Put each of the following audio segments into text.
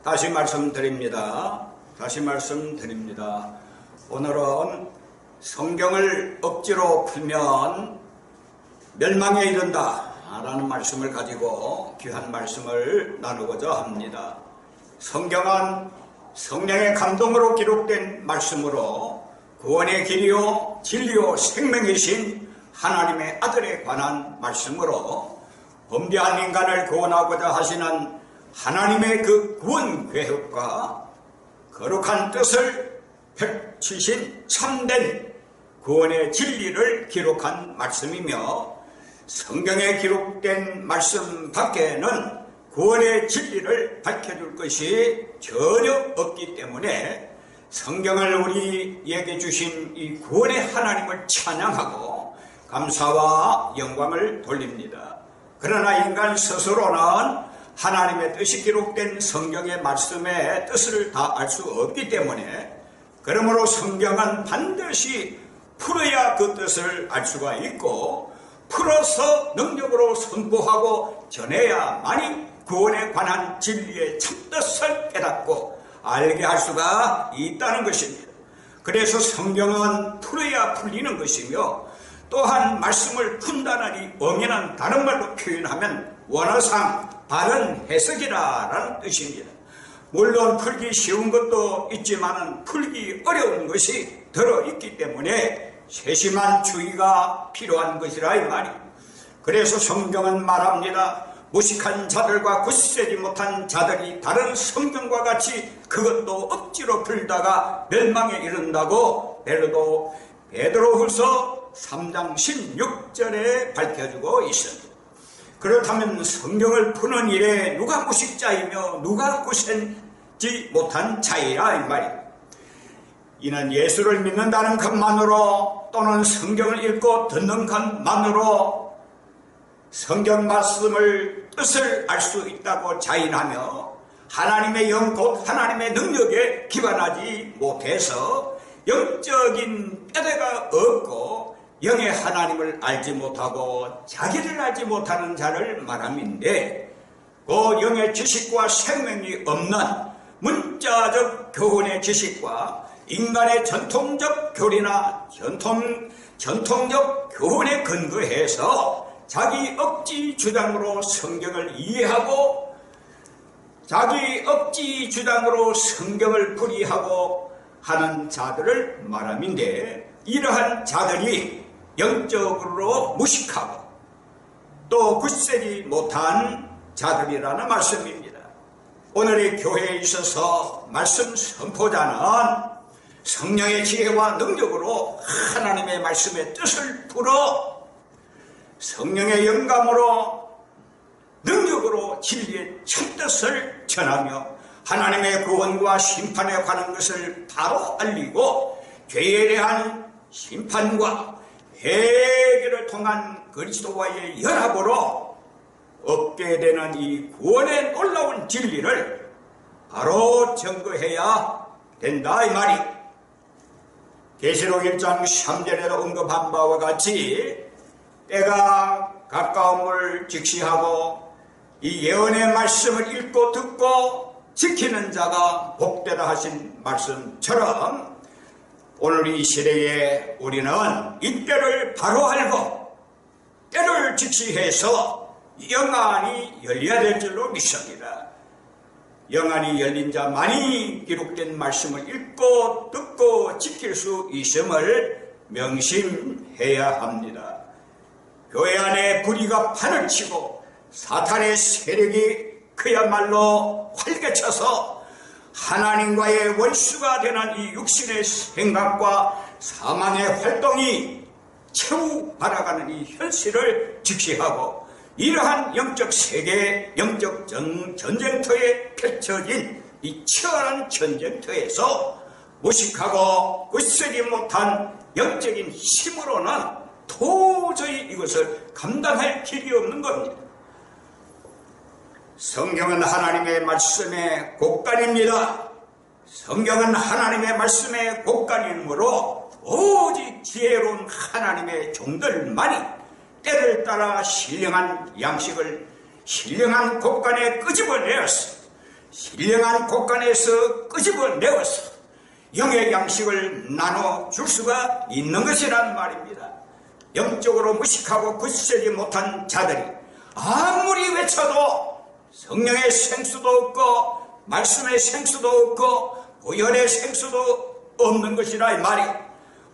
다시 말씀드립니다. 오늘은 성경을 억지로 풀면 멸망에 이른다 라는 말씀을 가지고 귀한 말씀을 나누고자 합니다. 성경은 성령의 감동으로 기록된 말씀으로 구원의 길이요 진리요 생명이신 하나님의 아들에 관한 말씀으로 범죄한 인간을 구원하고자 하시는 하나님의 그 구원 계획과 거룩한 뜻을 펼치신 참된 구원의 진리를 기록한 말씀이며, 성경에 기록된 말씀 밖에는 구원의 진리를 밝혀줄 것이 전혀 없기 때문에 성경을 우리에게 주신 이 구원의 하나님을 찬양하고 감사와 영광을 돌립니다. 그러나 인간 스스로는 하나님의 뜻이 기록된 성경의 말씀의 뜻을 다 알 수 없기 때문에, 그러므로 성경은 반드시 풀어야 그 뜻을 알 수가 있고, 풀어서 능력으로 선포하고 전해야만이 구원에 관한 진리의 참뜻을 깨닫고 알게 할 수가 있다는 것입니다. 그래서 성경은 풀어야 풀리는 것이며, 또한 말씀을 푼다는 이 엄연한 다른 말로 표현하면 원어상 바른 해석이라는 뜻입니다. 물론 풀기 쉬운 것도 있지만 풀기 어려운 것이 들어있기 때문에 세심한 주의가 필요한 것이라 이 말이에요. 그래서 성경은 말합니다. 무식한 자들과 굳세지 못한 자들이 다른 성경과 같이 그것도 억지로 풀다가 멸망에 이른다고 베드로후서 3장 16절에 밝혀주고 있습니다. 그렇다면 성경을 푸는 일에 누가 무식자이며 누가 굳세지 못한 자이라 이 말입니다. 이는 예수를 믿는다는 것만으로 또는 성경을 읽고 듣는 것만으로 성경 말씀을 뜻을 알 수 있다고 자인하며 하나님의 영 곧 하나님의 능력에 기반하지 못해서 영적인 뼈대가 없고 영의 하나님을 알지 못하고 자기를 알지 못하는 자를 말함인데, 그 영의 지식과 생명이 없는 문자적 교훈의 지식과 인간의 전통적 교리나 전통적 교훈에 근거해서 자기 억지 주장으로 성경을 이해하고 자기 억지 주장으로 성경을 풀이하고 하는 자들을 말함인데, 이러한 자들이 영적으로 무식하고 또 굳세지 못한 자들이라는 말씀입니다. 오늘의 교회에 있어서 말씀 선포자는 성령의 지혜와 능력으로 하나님의 말씀의 뜻을 풀어 성령의 영감으로 능력으로 진리의 참뜻을 전하며 하나님의 구원과 심판에 관한 것을 바로 알리고 죄에 대한 심판과 회개를 통한 그리스도와의 연합으로 얻게 되는 이 구원의 놀라운 진리를 바로 증거해야 된다 이 말이. 계시록 1장 3절에도 언급한 바와 같이 때가 가까움을 직시하고 이 예언의 말씀을 읽고 듣고 지키는 자가 복되다 하신 말씀처럼 오늘 이 시대에 우리는 이 때를 바로 알고 때를 직시해서 영안이 열려야 될 줄로 믿습니다. 영안이 열린 자만이 기록된 말씀을 읽고 듣고 지킬 수 있음을 명심해야 합니다. 교회 안에 불의가 판을 치고 사탄의 세력이 그야말로 활개쳐서 하나님과의 원수가 되는 이 육신의 생각과 사망의 활동이 채우 발아가는 이 현실을 직시하고, 이러한 영적 세계, 영적 전쟁터에 펼쳐진 이 치열한 전쟁터에서 무식하고 굳세지 못한 영적인 힘으로는 도저히 이것을 감당할 길이 없는 겁니다. 성경은 하나님의 말씀의 곡간입니다. 성경은 하나님의 말씀의 곡간이므로 오직 지혜로운 하나님의 종들만이 때를 따라 신령한 양식을 신령한 곡간에 끄집어내었습니다. 신령한 곳간에서 끄집어내어서 영의 양식을 나눠줄 수가 있는 것이란 말입니다. 영적으로 무식하고 굳세지 못한 자들이 아무리 외쳐도 성령의 생수도 없고 말씀의 생수도 없고 보혈의 생수도 없는 것이라 이 말이요.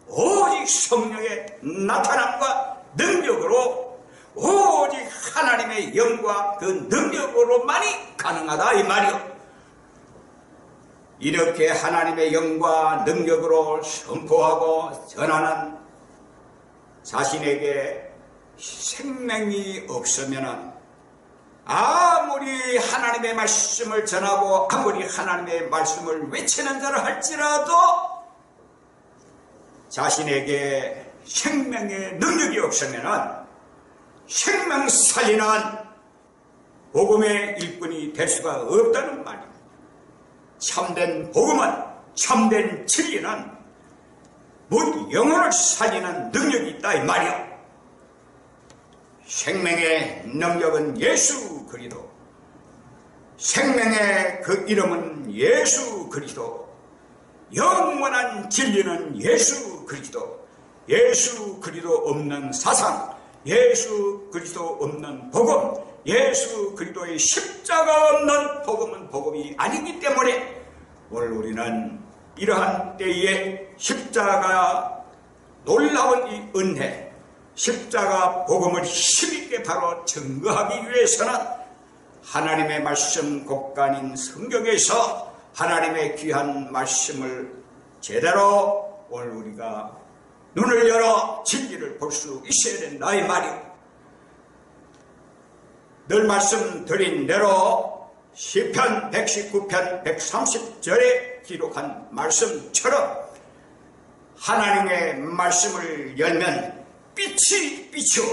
오직 성령의 나타남과 능력으로 오직 하나님의 영과 그 능력으로만이 가능하다 이 말이요. 이렇게 하나님의 영과 능력으로 선포하고 전하는 자신에게 생명이 없으면 아무리 하나님의 말씀을 전하고 아무리 하나님의 말씀을 외치는 자라 할지라도 자신에게 생명의 능력이 없으면 생명 살리는 복음의 일꾼이 될 수가 없다는 말입니다. 참된 복음은, 참된 진리는 영혼을 살리는 능력이 있다 이 말이야. 생명의 능력은 예수 그리스도, 생명의 그 이름은 예수 그리스도, 영원한 진리는 예수 그리스도, 예수 그리스도 없는 사상, 예수 그리스도 없는 복음, 예수 그리스도의 십자가 없는 복음은 복음이 아니기 때문에 오늘 우리는 이러한 때에 십자가 놀라운 이 은혜, 십자가 복음을 힘있게 바로 증거하기 위해서는 하나님의 말씀 곳간인 성경에서 하나님의 귀한 말씀을 제대로 오늘 우리가 눈을 열어 진리를 볼 수 있어야 된다 이 말이요. 늘 말씀드린 대로 시편 119편 130절에 기록한 말씀처럼 하나님의 말씀을 열면 빛이 비추어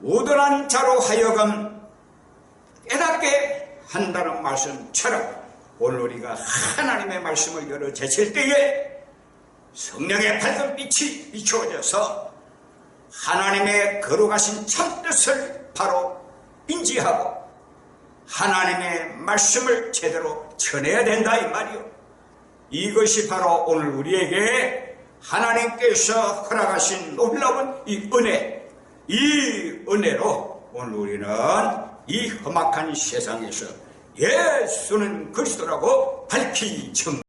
우둔한 자로 하여금 깨닫게 한다는 말씀처럼 오늘 우리가 하나님의 말씀을 열어 제칠 때에 성령의 밝은 빛이 비추어져서 하나님의 거룩하신 참뜻을 바로 인지하고 하나님의 말씀을 제대로 전해야 된다 이 말이요. 이것이 바로 오늘 우리에게 하나님께서 허락하신 놀라운 이 은혜, 이 은혜로 오늘 우리는 이 험악한 세상에서 예수는 그리스도라고 밝히 증